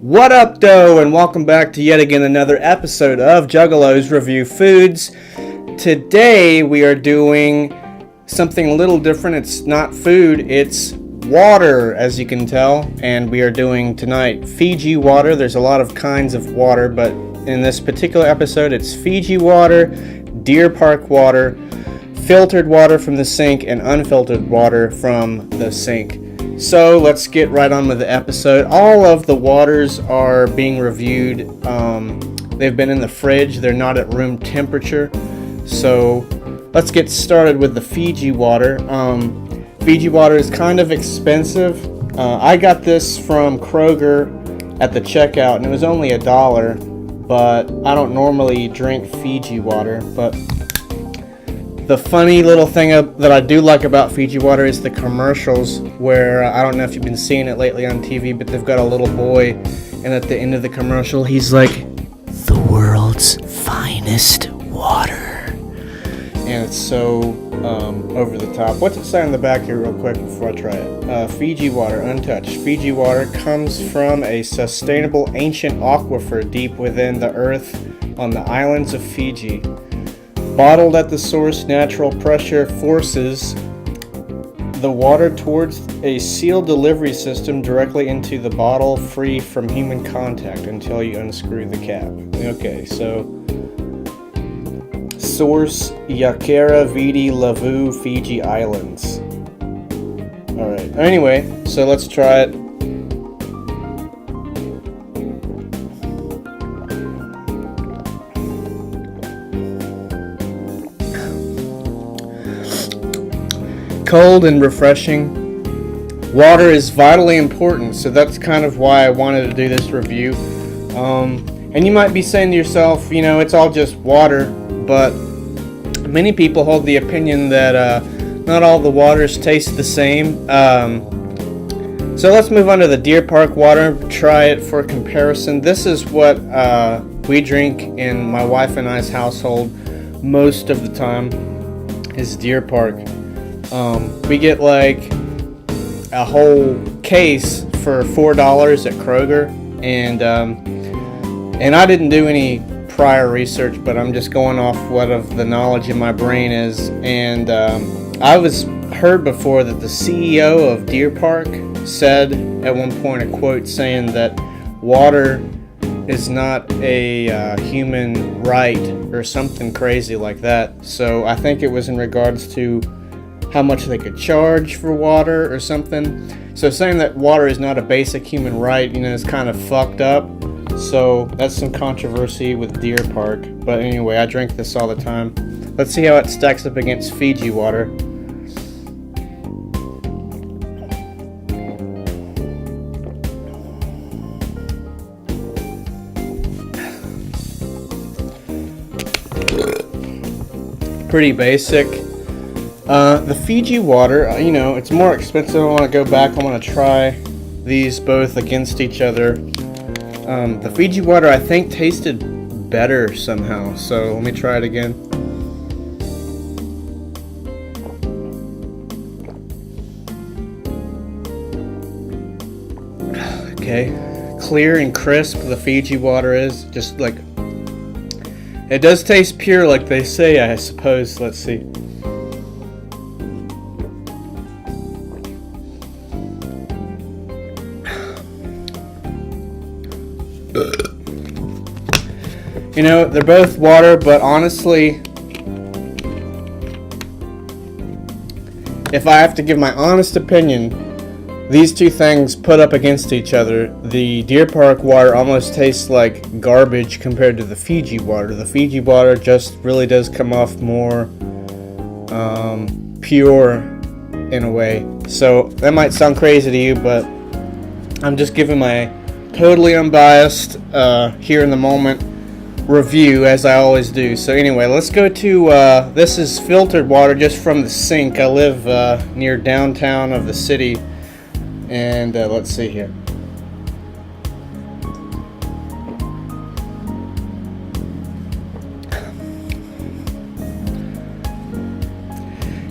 What up, doe, and welcome back to yet again another episode of Juggalos Review Foods. Today we are doing something a little different. It's not food, it's water, as you can tell. And we are doing tonight Fiji water. There's a lot of kinds of water, but in this particular episode it's Fiji water, Deer Park water, filtered water from the sink, and unfiltered water from the sink. So let's get right on with the episode. All of the waters are being reviewed. They've been in the fridge. They're not at room temperature. So let's get started with the Fiji water. Fiji water is kind of expensive. I got this from Kroger at the checkout, and it was only $1. But I don't normally drink Fiji water. But the funny little thing that I do like about Fiji water is the commercials where, I don't know if you've been seeing it lately on TV, but they've got a little boy, and at the end of the commercial, he's like, "The world's finest water." And it's so over the top. What's it say on the back here real quick before I try it? Fiji water, untouched. Fiji water comes from a sustainable ancient aquifer deep within the earth on the islands of Fiji. Bottled at the source, natural pressure forces the water towards a sealed delivery system directly into the bottle, free from human contact until you unscrew the cap. Okay, so source Yakera Vidi Lavu, Fiji Islands. Alright, anyway, so let's try it. Cold and refreshing. Water is vitally important, so that's kind of why I wanted to do this review. And you might be saying to yourself, you know, it's all just water, but many people hold the opinion that not all the waters taste the same. So let's move on to the Deer Park water, try it for comparison. This is what we drink in my wife and I's household most of the time, is Deer Park. We get like a whole case for $4 at Kroger, and I didn't do any prior research, but I'm just going off what of the knowledge in my brain is. And I was heard before that the CEO of Deer Park said at one point, a quote saying that water is not a human right or something crazy like that. So I think it was in regards to how much they could charge for water or something. So saying that water is not a basic human right, you know, is kind of fucked up. So that's some controversy with Deer Park. But anyway, I drink this all the time. Let's see how it stacks up against Fiji water. Pretty basic. The Fiji water, you know, it's more expensive. I want to go back. I want to try these both against each other. The Fiji water, I think, tasted better somehow. So let me try it again. Okay, clear and crisp the Fiji water is. Just like, it does taste pure like they say, I suppose. Let's see. You know, they're both water, but honestly, if I have to give my honest opinion, these two things put up against each other, the Deer Park water almost tastes like garbage compared to the Fiji water. The Fiji water just really does come off more pure in a way. So that might sound crazy to you, but I'm just giving my totally unbiased, here in the moment review, as I always do. So anyway, let's go to this is filtered water just from the sink. I live near downtown of the city, and let's see here.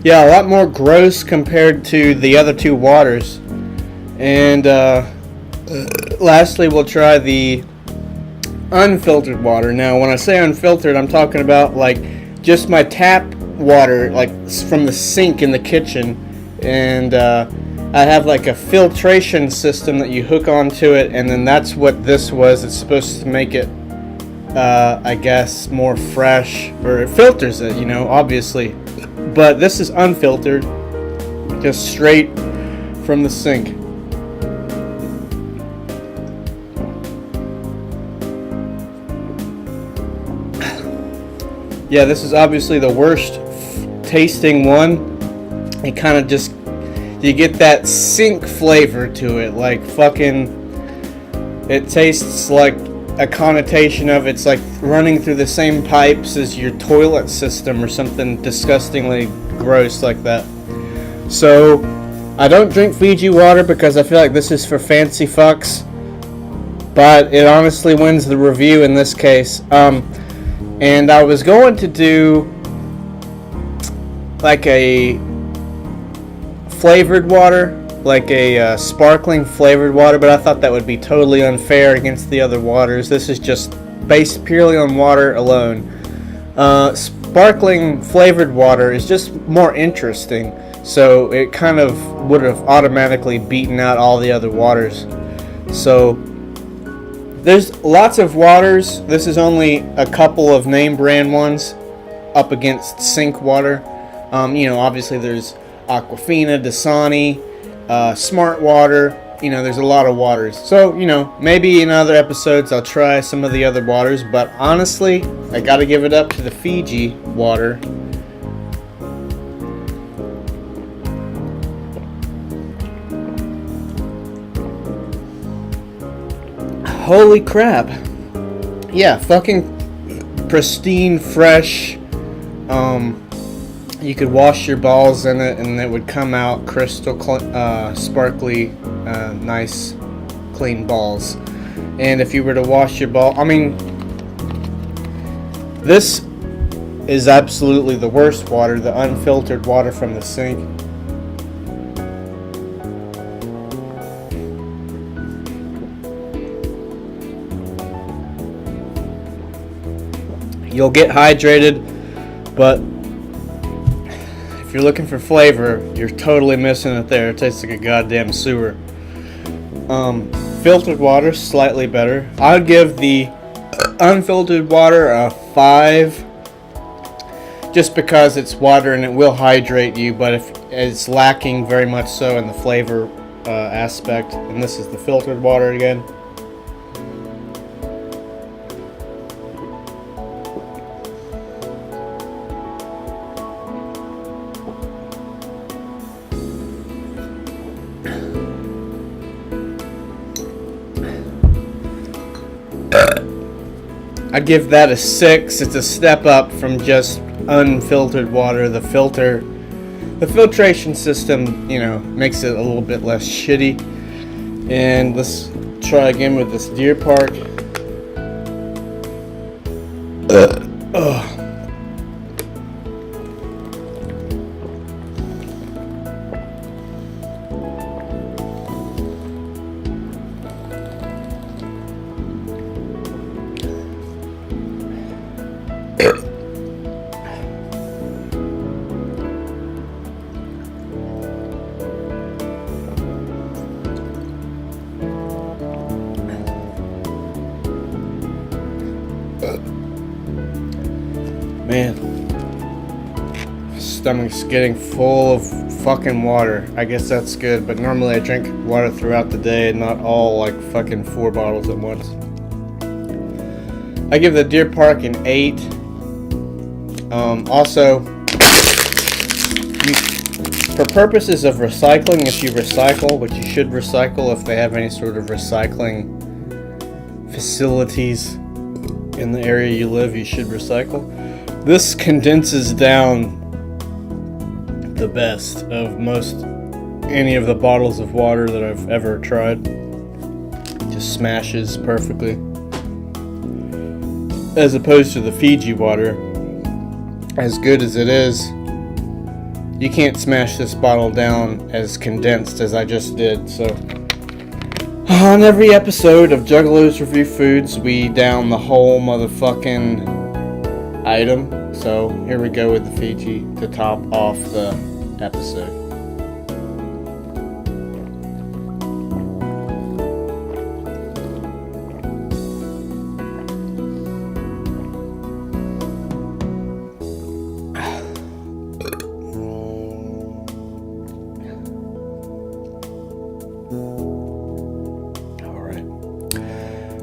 Yeah, a lot more gross compared to the other two waters, and Lastly, we'll try the unfiltered water. Now, when I say unfiltered, I'm talking about like just my tap water, like from the sink in the kitchen, and I have like a filtration system that you hook onto it, and then that's what this was. It's supposed to make it, I guess, more fresh, or it filters it, you know, obviously. But this is unfiltered, just straight from the sink. Yeah, this is obviously the worst tasting one. It kind of just, you get that sink flavor to it, like fucking, it tastes like a connotation of it's like running through the same pipes as your toilet system or something disgustingly gross like that. So I don't drink Fiji water because I feel like this is for fancy fucks, but it honestly wins the review in this case. And I was going to do like a flavored water, like a sparkling flavored water, but I thought that would be totally unfair against the other waters. This is just based purely on water alone. Sparkling flavored water is just more interesting, so it kind of would have automatically beaten out all the other waters. So there's lots of waters. This is only a couple of name brand ones up against sink water. You know, obviously there's Aquafina, Dasani, Smart Water. You know, there's a lot of waters. So, you know, maybe in other episodes I'll try some of the other waters. But honestly, I gotta give it up to the Fiji water. Holy crap. Yeah, fucking pristine, fresh. You could wash your balls in it and it would come out crystal sparkly, nice, clean balls. And if you were to wash your ball, I mean, this is absolutely the worst water, the unfiltered water from the sink. You'll get hydrated, but if you're looking for flavor, you're totally missing it there. It tastes like a goddamn sewer. Filtered water, slightly better. I would give the unfiltered water a 5, just because it's water and it will hydrate you, but if it's lacking very much so in the flavor aspect. And this is the filtered water again. I give that a 6. It's a step up from just unfiltered water. The filtration system, you know, makes it a little bit less shitty. And let's try again with this Deer Park. Man, stomach's getting full of fucking water. I guess that's good, but normally I drink water throughout the day and not all like fucking 4 bottles at once. I give the Deer Park an 8. Also, for purposes of recycling, if you recycle, which you should recycle if they have any sort of recycling facilities in the area you live, you should recycle. This condenses down the best of most any of the bottles of water that I've ever tried. Just smashes perfectly. As opposed to the Fiji water, as good as it is, you can't smash this bottle down as condensed as I just did. So On every episode of Juggalos Review Foods, we down the whole motherfucking item. So here we go with the Fiji to top off the episode.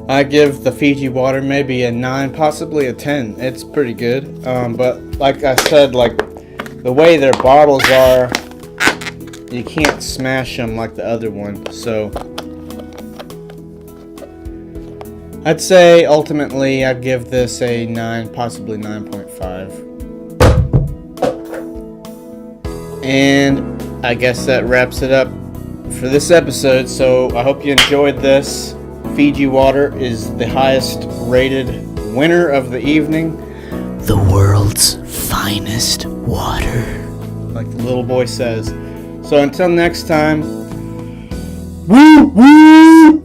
I give the Fiji Water maybe a 9, possibly a 10. It's pretty good. But like I said, like the way their bottles are, you can't smash them like the other one. So I'd say ultimately I'd give this a 9, possibly 9.5. And I guess that wraps it up for this episode. So I hope you enjoyed this. Fiji Water is the highest rated winner of the evening. The world's finest water. Like the little boy says. So until next time, woo woo!